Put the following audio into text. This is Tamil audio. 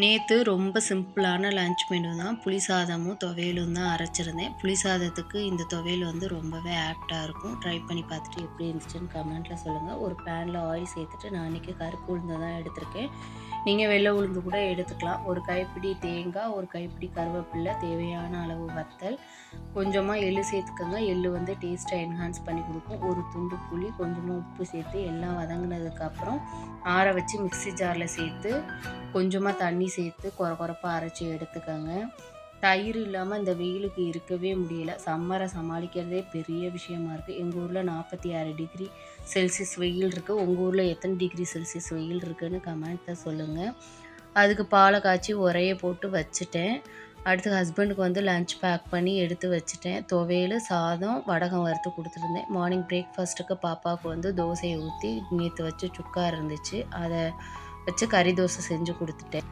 நேற்று ரொம்ப சிம்பிளான லன்ச் மெனு தான். புளி சாதமும் துவையலும் தான் அரைச்சிருந்தேன். புளி சாதத்துக்கு இந்த துவையல் வந்து ரொம்பவே ஆப்டாக இருக்கும். ட்ரை பண்ணி பார்த்துட்டு எப்படி இருந்துச்சுன்னு கமெண்ட்டில் சொல்லுங்கள். ஒரு பேனில் ஆயில் சேர்த்துட்டு நான் இன்றைக்கி கருப்பு உளுந்து தான் எடுத்திருக்கேன். நீங்கள் வெள்ளை உளுந்து கூட எடுத்துக்கலாம். ஒரு கைப்பிடி தேங்காய், ஒரு கைப்பிடி கருவேப்பிலை, தேவையான அளவு வத்தல், கொஞ்சமாக எள்ளு சேர்த்துக்கோங்க. எள்ளு வந்து டேஸ்ட்டை என்ஹான்ஸ் பண்ணி கொடுக்கும். ஒரு துண்டு புளி, கொஞ்சமாக உப்பு சேர்த்து எல்லாம் வதங்கினதுக்கப்புறம் ஆற வச்சு மிக்ஸி ஜாரில் சேர்த்து கொஞ்சமாக தண்ணி சேர்த்து கொரப்பாக அரைச்சி எடுத்துக்கோங்க. தயிர் இல்லாமல் இந்த வெயிலுக்கு இருக்கவே முடியல. சம்மரை சமாளிக்கிறதே பெரிய விஷயமா இருக்குது. எங்கள் ஊரில் 46 டிகிரி செல்சியஸ் வெயில் இருக்குது. உங்கள் ஊரில் எத்தனை டிகிரி செல்சியஸ் வெயில் இருக்குதுன்னு கமெண்ட்டில் சொல்லுங்கள். அதுக்கு பாலை காய்ச்சி உரைய போட்டு வச்சுட்டேன். அடுத்து ஹஸ்பண்டுக்கு வந்து லன்ச் பேக் பண்ணி எடுத்து வச்சுட்டேன். துவையல், சாதம், வடகம் வறுத்து கொடுத்துருந்தேன். மார்னிங் பிரேக்ஃபாஸ்ட்டுக்கு பாப்பாவுக்கு வந்து தோசையை ஊற்றி நேற்று வச்சு சுக்கா இருந்துச்சு, அதை வச்சு கறி தோசை செஞ்சு கொடுத்துட்டேன்.